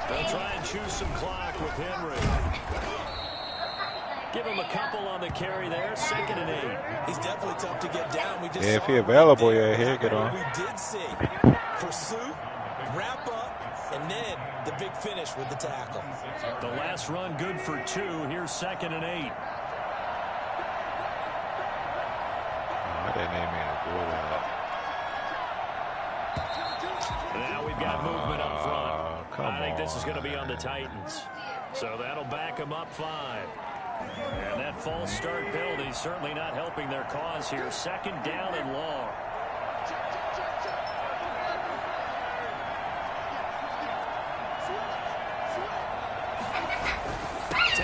They'll try and choose some clock with Henry. Give him a couple on the carry there. 2nd and 8.
He's definitely tough to get down. We just
if he's available, yeah, he'll get on.
We did see pursuit, wrap up, and then the big finish with the tackle.
The last run good for 2. Here's 2nd and 8.
I didn't even mean to do that.
Now we've got movement up front. I think this is going to be on the Titans. So that'll back them up 5. And that false start penalty certainly not helping their cause here. 2nd down and long.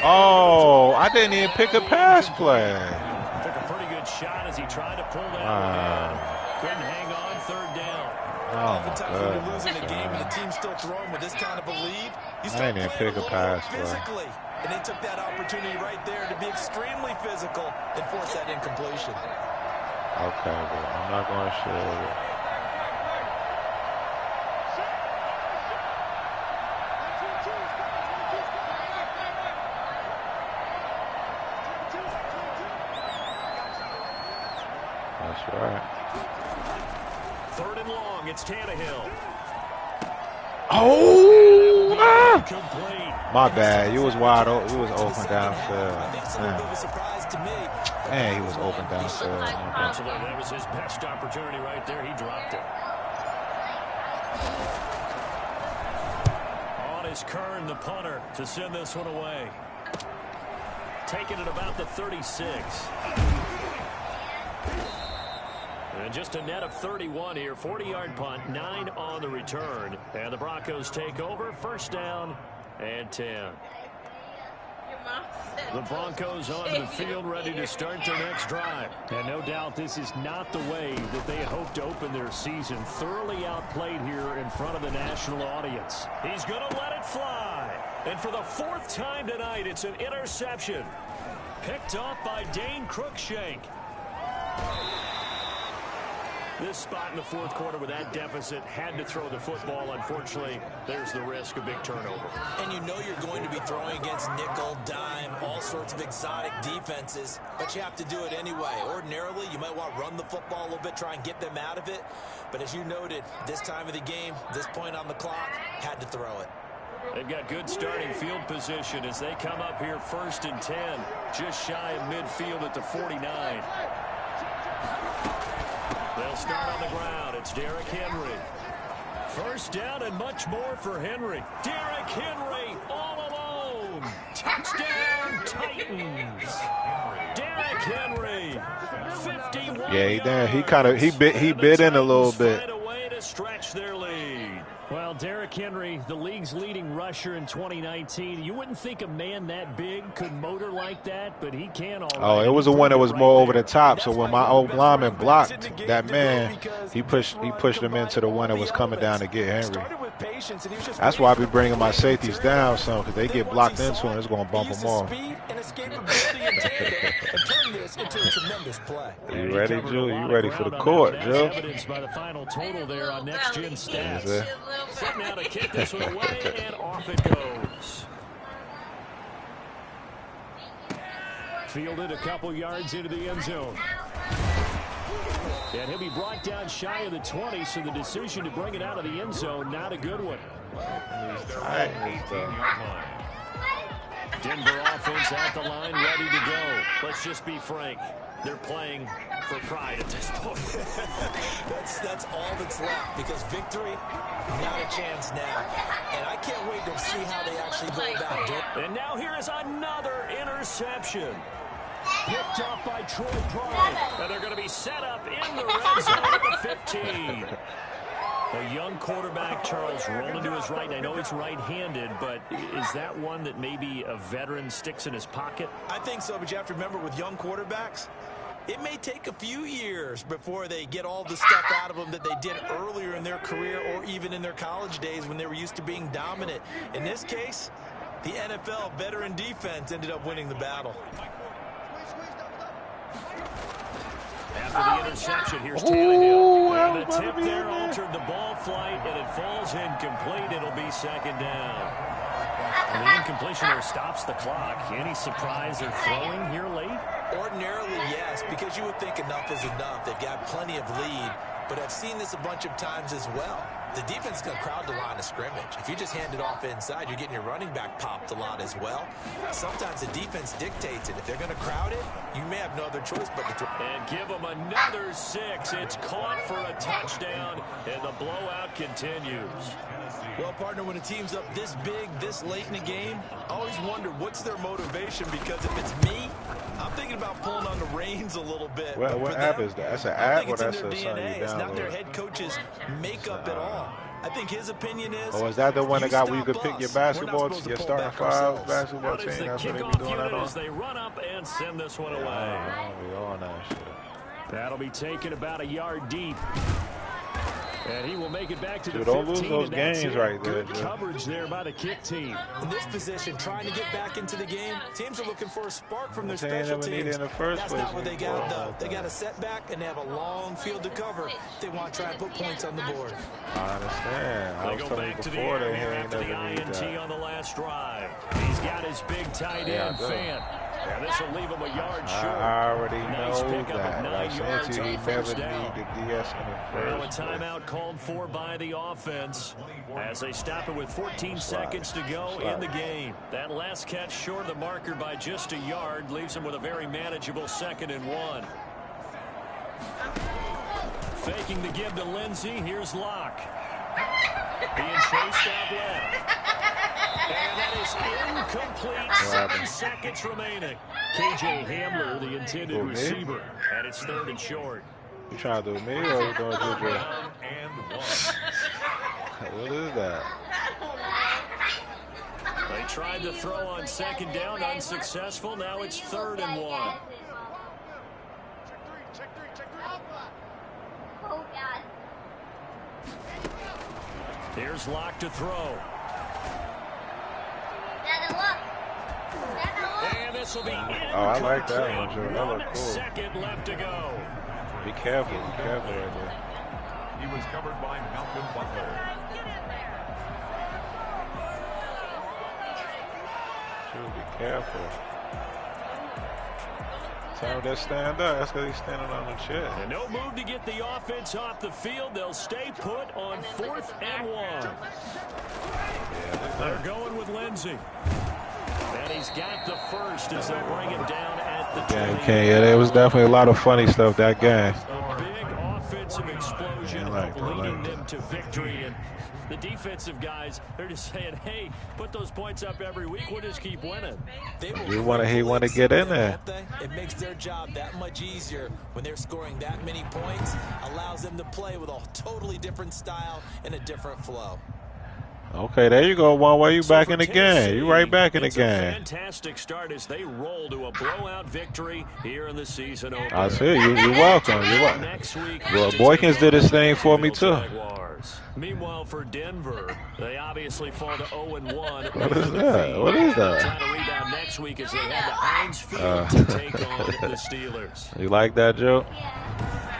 Oh, I didn't even pick a pass play.
Took a pretty good shot as he tried to pull that one in. Couldn't hang on. 3rd down.
Oftentimes when you're losing a game and the team's still throwing with this kind of a lead, you start
playing more
physically. And they took that opportunity right there to be extremely physical and force that incompletion.
Okay, but I'm not going to show it. That's right.
3rd and long. It's Tannehill.
Oh! My bad. You was wide open. You was open downfield. Man, he was open downfield.
Absolutely. That was his best opportunity right there. He dropped it. On is Kern, the punter, to send this one away. Taking it about the 36. And just a net of 31 here. 40-yard punt, 9 on the return. And the Broncos take over. 1st down and 10. The Broncos onto the field, ready to start their next drive. And no doubt this is not the way that they had hoped to open their season. Thoroughly outplayed here in front of the national audience. He's going to let it fly. And for the 4th time tonight, it's an interception. Picked up by Dane Cruikshank. This spot in the 4th quarter with that deficit, had to throw the football. Unfortunately, there's the risk of big turnover.
And you know you're going to be throwing against nickel, dime, all sorts of exotic defenses, but you have to do it anyway. Ordinarily, you might want to run the football a little bit, try and get them out of it. But as you noted, this time of the game, this point on the clock, had to throw it.
They've got good starting field position as they come up here 1st and 10, just shy of midfield at the 49. They'll They'll start on the ground. It's Derrick Henry. First down and much more for Henry. Derrick Henry all alone. Touchdown, Titans. Derrick Henry, 51
Yeah, he bit in a little bit.
Find a way to stretch their lead. Well, Derrick Henry, the league's leading rusher in 2019. You wouldn't think a man that big could motor like that, but he can all right.
Oh, it was the one that was more over the top. So when my old lineman blocked that man, he pushed him into the one that was coming down to get Henry. That's why I be bringing my safeties down some, because they get blocked into him. It's going to bump them off. You ready, Joe? You ready for the court, Joe?
Evidenced by the final total there on Next Gen Stats. Set now to kick this one away, and off it goes. Fielded a couple yards into the end zone. And he'll be brought down shy of the 20, so the decision to bring it out of the end zone, not a good one. Denver offense at the line, ready to go. Let's just be frank. They're playing for pride at this point.
that's all that's left, because victory, not a chance now. And I can't wait to see how they actually go about it.
And now here is another interception. Picked up by Troy Pride. And they're going to be set up in the red zone at the 15. A young quarterback, Charles, rolling to his right. I know he's right-handed, but is that one that maybe a veteran sticks in his pocket?
I think so, but you have to remember with young quarterbacks, it may take a few years before they get all the stuff out of them that they did earlier in their career or even in their college days when they were used to being dominant. In this case, the NFL veteran defense ended up winning the battle.
After the interception, here's Tannehill. And the tip there altered the ball flight, and it falls incomplete. It'll be second down. And the incompletion there stops the clock. Any surprise they're throwing here late?
Ordinarily, yes, because you would think enough is enough. They've got plenty of lead, but I've seen this a bunch of times as well. The defense is going to crowd the line of scrimmage. If you just hand it off inside, you're getting your running back popped a lot as well. Sometimes the defense dictates it. If they're going to crowd it, you may have no other choice but to throw.
And give them another 6. It's caught for a touchdown, and the blowout continues.
Well, partner, when a team's up this big, this late in the game, I always wonder what's their motivation, because if it's me, I'm thinking about pulling on the reins a little bit.
What app is that? That's an app, or that's something you download?
It's not their head coach's makeup at all. I think his opinion is.
Oh, is that the one that got where you could pick your basketball, your starting 5 basketball team? That's what they be doing that on.
They run up and send this one away.
We all that shit.
That'll be taken about a yard deep. And he will make it back to the 15.
Don't lose those games right there.
Good coverage there by the kick team.
In this position, trying to get back into the game, teams are looking for a spark from their special teams. That's not what they got, though. They got a setback, and they have a long field to cover if they want to try and put points on the board.
I understand. I was telling you before they ain't never need that.
On the last drive. He's got his big tight end, Fant. And this will leave him a yard short.
I already know that. Like saying to you, he never need the DS in the first
a timeout called for by the offense as they stop it with 14 seconds to go in the game. That last catch short of the marker by just a yard leaves him with a very manageable 2nd and 1. Faking the give to Lindsey. Here's Locke. Being chased out left. And that is incomplete. 7 seconds remaining. KJ Hamler, the intended receiver. And it's 3rd and short.
You trying to do me or you doing JJ? What is that?
They tried to throw on 2nd down, unsuccessful. Now it's 3rd and 1.
Oh, God.
Here's Locke to throw. And this will be incomplete.
Oh, I like that one, Joe. That looked cool.
1 second left to go.
Be careful right there.
He was covered by Malcolm Butler.
Be careful. Tell them to stand up. That's because he's standing on the chair.
And no move to get the offense off the field. They'll stay put on 4th and 1.
Yeah,
they're going with Lindsey. And he's got the first as they bring him down at the 20.
Yeah, there was definitely a lot of funny stuff that game.
A big offensive road to victory. And the defensive guys, they're just saying, hey, put those points up every week. We'll just keep winning.
He want to get in there.
It makes their job that much easier when they're scoring that many points. Allows them to play with a totally different style and a different flow.
Okay, there you go. One way you back in the game. You right back in the game.
Fantastic start as they roll to a blowout victory here in the season opener.
I see you. You're welcome. You're welcome.
Next week,
well, Boykins did his thing for me too.
Meanwhile, for Denver, they obviously fall to 0-1.
What is that? What is that?
Trying to rebound next week as they head to Heinz Field to take on the Steelers.
You like that, Joe?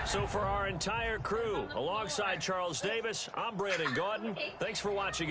So for our entire crew, alongside Charles Davis, I'm Brandon Gaudin. Thanks for watching.